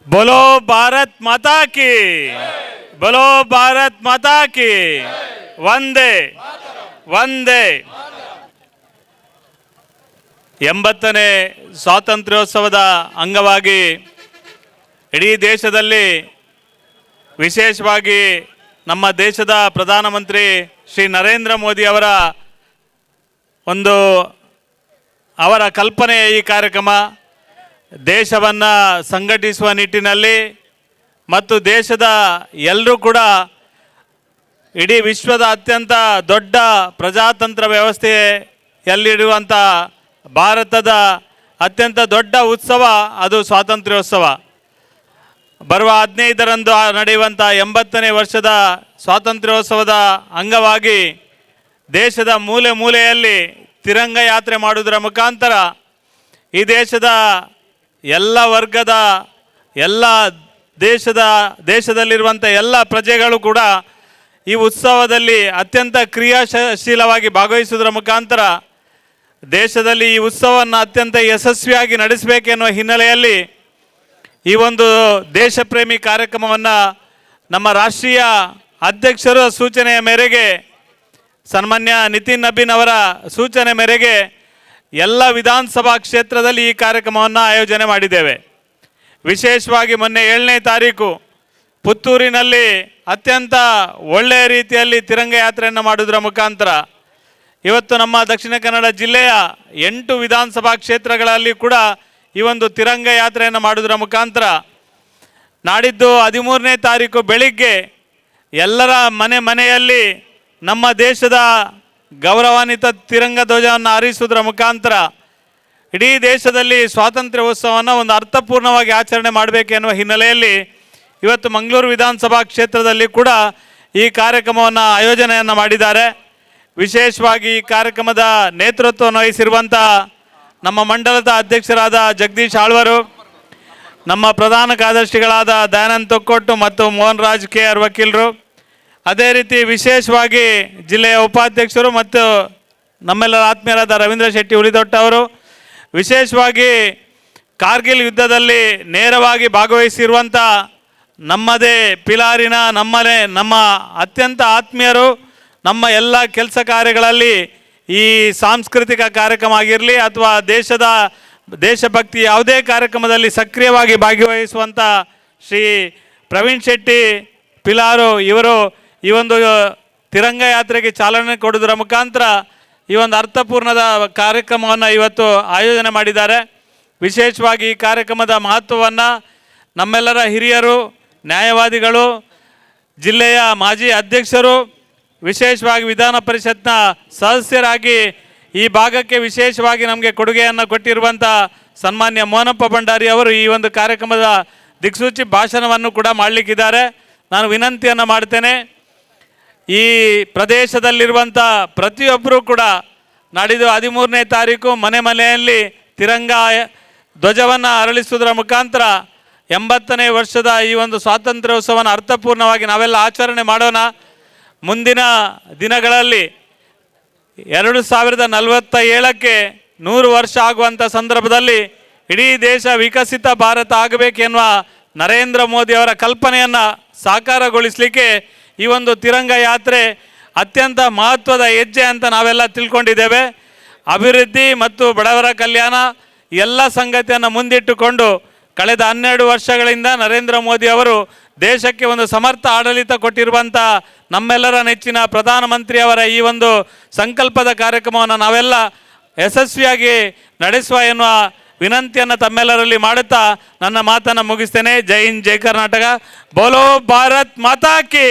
बोलो भारत माता की, बोलो भारत माता की, ವಂದೇ ವಂದೇ. 80ನೇ ಸ್ವಾತಂತ್ರ್ಯೋತ್ಸವದ ಅಂಗವಾಗಿ ಇಡೀ ದೇಶದಲ್ಲಿ ವಿಶೇಷವಾಗಿ ನಮ್ಮ ದೇಶದ ಪ್ರಧಾನಮಂತ್ರಿ ಶ್ರೀ ನರೇಂದ್ರ ಮೋದಿ ಅವರ ಕಲ್ಪನೆ ಈ ಕಾರ್ಯಕ್ರಮ ದೇಶವನ್ನು ಸಂಘಟಿಸುವ ನಿಟ್ಟಿನಲ್ಲಿ ಮತ್ತು ದೇಶದ ಎಲ್ಲರೂ ಕೂಡ ಇಡೀ ವಿಶ್ವದ ಅತ್ಯಂತ ದೊಡ್ಡ ಪ್ರಜಾತಂತ್ರ ವ್ಯವಸ್ಥೆಯಲ್ಲಿರುವಂಥ ಭಾರತದ ಅತ್ಯಂತ ದೊಡ್ಡ ಉತ್ಸವ ಅದು ಸ್ವಾತಂತ್ರ್ಯೋತ್ಸವ. ಬರುವ 15ರಂದು ನಡೆಯುವಂಥ 80ನೇ ವರ್ಷದ ಸ್ವಾತಂತ್ರ್ಯೋತ್ಸವದ ಅಂಗವಾಗಿ ದೇಶದ ಮೂಲೆ ಮೂಲೆಯಲ್ಲಿ ತಿರಂಗ ಯಾತ್ರೆ ಮಾಡುವುದರ ಮುಖಾಂತರ ಈ ದೇಶದ ಎಲ್ಲ ವರ್ಗದ ಎಲ್ಲ ದೇಶದಲ್ಲಿರುವಂಥ ಎಲ್ಲ ಪ್ರಜೆಗಳು ಕೂಡ ಈ ಉತ್ಸವದಲ್ಲಿ ಅತ್ಯಂತ ಕ್ರಿಯಾಶೀಲವಾಗಿ ಭಾಗವಹಿಸುವುದರ ಮುಖಾಂತರ ದೇಶದಲ್ಲಿ ಈ ಉತ್ಸವವನ್ನು ಅತ್ಯಂತ ಯಶಸ್ವಿಯಾಗಿ ನಡೆಸಬೇಕೆನ್ನುವ ಹಿನ್ನೆಲೆಯಲ್ಲಿ ಈ ಒಂದು ದೇಶಪ್ರೇಮಿ ಕಾರ್ಯಕ್ರಮವನ್ನು ನಮ್ಮ ರಾಷ್ಟ್ರೀಯ ಅಧ್ಯಕ್ಷರ ಸೂಚನೆಯ ಮೇರೆಗೆ ಸನ್ಮಾನ್ಯ ನಿತಿನ್ ನಬೀನ್ ಅವರ ಸೂಚನೆ ಮೇರೆಗೆ ಎಲ್ಲ ವಿಧಾನಸಭಾ ಕ್ಷೇತ್ರದಲ್ಲಿ ಈ ಕಾರ್ಯಕ್ರಮವನ್ನು ಆಯೋಜನೆ ಮಾಡಿದ್ದೇವೆ. ವಿಶೇಷವಾಗಿ ಮೊನ್ನೆ 7ನೇ ತಾರೀಕು ಪುತ್ತೂರಿನಲ್ಲಿ ಅತ್ಯಂತ ಒಳ್ಳೆಯ ರೀತಿಯಲ್ಲಿ ತಿರಂಗ ಯಾತ್ರೆಯನ್ನು ಮಾಡುವುದರ ಮುಖಾಂತರ ಇವತ್ತು ನಮ್ಮ ದಕ್ಷಿಣ ಕನ್ನಡ ಜಿಲ್ಲೆಯ 8 ವಿಧಾನಸಭಾ ಕ್ಷೇತ್ರಗಳಲ್ಲಿ ಕೂಡ ಈ ಒಂದು ತಿರಂಗ ಯಾತ್ರೆಯನ್ನು ಮಾಡುವುದರ ಮುಖಾಂತರ ನಾಡಿದ್ದು 13ನೇ ತಾರೀಕು ಬೆಳಿಗ್ಗೆ ಎಲ್ಲರ ಮನೆಯಲ್ಲಿ ನಮ್ಮ ದೇಶದ ಗೌರವಾನ್ವಿತ ತಿರಂಗ ಧ್ವಜವನ್ನು ಹಾರಿಸುವುದರ ಮುಖಾಂತರ ಇಡೀ ದೇಶದಲ್ಲಿ ಸ್ವಾತಂತ್ರ್ಯೋತ್ಸವವನ್ನು ಒಂದು ಅರ್ಥಪೂರ್ಣವಾಗಿ ಆಚರಣೆ ಮಾಡಬೇಕೆನ್ನುವ ಹಿನ್ನೆಲೆಯಲ್ಲಿ ಇವತ್ತು ಮಂಗಳೂರು ವಿಧಾನಸಭಾ ಕ್ಷೇತ್ರದಲ್ಲಿ ಕೂಡ ಈ ಕಾರ್ಯಕ್ರಮವನ್ನು ಆಯೋಜನೆಯನ್ನು ಮಾಡಿದ್ದಾರೆ. ವಿಶೇಷವಾಗಿ ಈ ಕಾರ್ಯಕ್ರಮದ ನೇತೃತ್ವವನ್ನು ವಹಿಸಿರುವಂಥ ನಮ್ಮ ಮಂಡಲದ ಅಧ್ಯಕ್ಷರಾದ ಜಗದೀಶ್ ಆಳ್ವರು, ನಮ್ಮ ಪ್ರಧಾನ ಕಾರ್ಯದರ್ಶಿಗಳಾದ ದಯಾನಂದ್ ತೊಕ್ಕೊಟ್ಟು ಮತ್ತು ಮೋಹನ್ ರಾಜ್ ಕೆ ಆರ್ ವಕೀಲರು, ಅದೇ ರೀತಿ ವಿಶೇಷವಾಗಿ ಜಿಲ್ಲೆಯ ಉಪಾಧ್ಯಕ್ಷರು ಮತ್ತು ನಮ್ಮೆಲ್ಲರ ಆತ್ಮೀಯರಾದ ರವೀಂದ್ರ ಶೆಟ್ಟಿ ಉಳಿದೊಟ್ಟ ಅವರು, ವಿಶೇಷವಾಗಿ ಕಾರ್ಗಿಲ್ ಯುದ್ಧದಲ್ಲಿ ನೇರವಾಗಿ ಭಾಗವಹಿಸಿರುವಂಥ ನಮ್ಮದೇ ಪಿಲಾರಿನ ನಮ್ಮ ಅತ್ಯಂತ ಆತ್ಮೀಯರು, ನಮ್ಮ ಎಲ್ಲ ಕೆಲಸ ಕಾರ್ಯಗಳಲ್ಲಿ ಈ ಸಾಂಸ್ಕೃತಿಕ ಕಾರ್ಯಕ್ರಮ ಆಗಿರಲಿ ಅಥವಾ ದೇಶಭಕ್ತಿ ಯಾವುದೇ ಕಾರ್ಯಕ್ರಮದಲ್ಲಿ ಸಕ್ರಿಯವಾಗಿ ಭಾಗವಹಿಸುವಂಥ ಶ್ರೀ ಪ್ರವೀಣ್ ಶೆಟ್ಟಿ ಪಿಲಾರು ಇವರು ಈ ಒಂದು ತಿರಂಗ ಯಾತ್ರೆಗೆ ಚಾಲನೆ ಕೊಡುವುದರ ಮುಖಾಂತರ ಈ ಒಂದು ಅರ್ಥಪೂರ್ಣದ ಕಾರ್ಯಕ್ರಮವನ್ನು ಇವತ್ತು ಆಯೋಜನೆ ಮಾಡಿದ್ದಾರೆ. ವಿಶೇಷವಾಗಿ ಈ ಕಾರ್ಯಕ್ರಮದ ಮಹತ್ವವನ್ನು ನಮ್ಮೆಲ್ಲರ ಹಿರಿಯರು, ನ್ಯಾಯವಾದಿಗಳು, ಜಿಲ್ಲೆಯ ಮಾಜಿ ಅಧ್ಯಕ್ಷರು, ವಿಶೇಷವಾಗಿ ವಿಧಾನ ಪರಿಷತ್ನ ಸದಸ್ಯರಾಗಿ ಈ ಭಾಗಕ್ಕೆ ವಿಶೇಷವಾಗಿ ನಮಗೆ ಕೊಡುಗೆಯನ್ನು ಕೊಟ್ಟಿರುವಂಥ ಸನ್ಮಾನ್ಯ ಮೋಹನಪ್ಪ ಭಂಡಾರಿ ಅವರು ಈ ಒಂದು ಕಾರ್ಯಕ್ರಮದ ದಿಕ್ಸೂಚಿ ಭಾಷಣವನ್ನು ಕೂಡ ಮಾಡಲಿಕ್ಕಿದ್ದಾರೆ. ನಾನು ವಿನಂತಿಯನ್ನು ಮಾಡ್ತೇನೆ, ಈ ಪ್ರದೇಶದಲ್ಲಿರುವಂಥ ಪ್ರತಿಯೊಬ್ಬರೂ ಕೂಡ ನಾಡಿದ್ದು 13ನೇ ತಾರೀಕು ಮನೆಯಲ್ಲಿ ತಿರಂಗ ಧ್ವಜವನ್ನು ಅರಳಿಸುವುದರ ಮುಖಾಂತರ 80ನೇ ವರ್ಷದ ಈ ಒಂದು ಸ್ವಾತಂತ್ರ್ಯೋತ್ಸವವನ್ನು ಅರ್ಥಪೂರ್ಣವಾಗಿ ನಾವೆಲ್ಲ ಆಚರಣೆ ಮಾಡೋಣ. ಮುಂದಿನ ದಿನಗಳಲ್ಲಿ 2047ಕ್ಕೆ 100 ವರ್ಷ ಆಗುವಂಥ ಸಂದರ್ಭದಲ್ಲಿ ಇಡೀ ದೇಶ ವಿಕಸಿತ ಭಾರತ ಆಗಬೇಕೆನ್ನುವ ನರೇಂದ್ರ ಮೋದಿ ಅವರ ಕಲ್ಪನೆಯನ್ನು ಸಾಕಾರಗೊಳಿಸಲಿಕ್ಕೆ ಈ ಒಂದು ತಿರಂಗ ಯಾತ್ರೆ ಅತ್ಯಂತ ಮಹತ್ವದ ಹೆಜ್ಜೆ ಅಂತ ನಾವೆಲ್ಲ ತಿಳ್ಕೊಂಡಿದ್ದೇವೆ. ಅಭಿವೃದ್ಧಿ ಮತ್ತು ಬಡವರ ಕಲ್ಯಾಣ ಎಲ್ಲ ಸಂಗತಿಯನ್ನು ಮುಂದಿಟ್ಟುಕೊಂಡು ಕಳೆದ 12 ವರ್ಷಗಳಿಂದ ನರೇಂದ್ರ ಮೋದಿ ಅವರು ದೇಶಕ್ಕೆ ಒಂದು ಸಮರ್ಥ ಆಡಳಿತ ಕೊಟ್ಟಿರುವಂಥ ನಮ್ಮೆಲ್ಲರ ನೆಚ್ಚಿನ ಪ್ರಧಾನಮಂತ್ರಿಯವರ ಈ ಒಂದು ಸಂಕಲ್ಪದ ಕಾರ್ಯಕ್ರಮವನ್ನು ನಾವೆಲ್ಲ ಯಶಸ್ವಿಯಾಗಿ ನಡೆಸುವ ಎನ್ನುವ ವಿನಂತಿಯನ್ನು ತಮ್ಮೆಲ್ಲರಲ್ಲಿ ಮಾಡುತ್ತಾ ನನ್ನ ಮಾತನ್ನು ಮುಗಿಸ್ತೇನೆ. ಜೈ ಹಿಂದ್, ಜೈ ಕರ್ನಾಟಕ, ಬೋಲೋ ಭಾರತ್ ಮಾತಾ ಕಿ.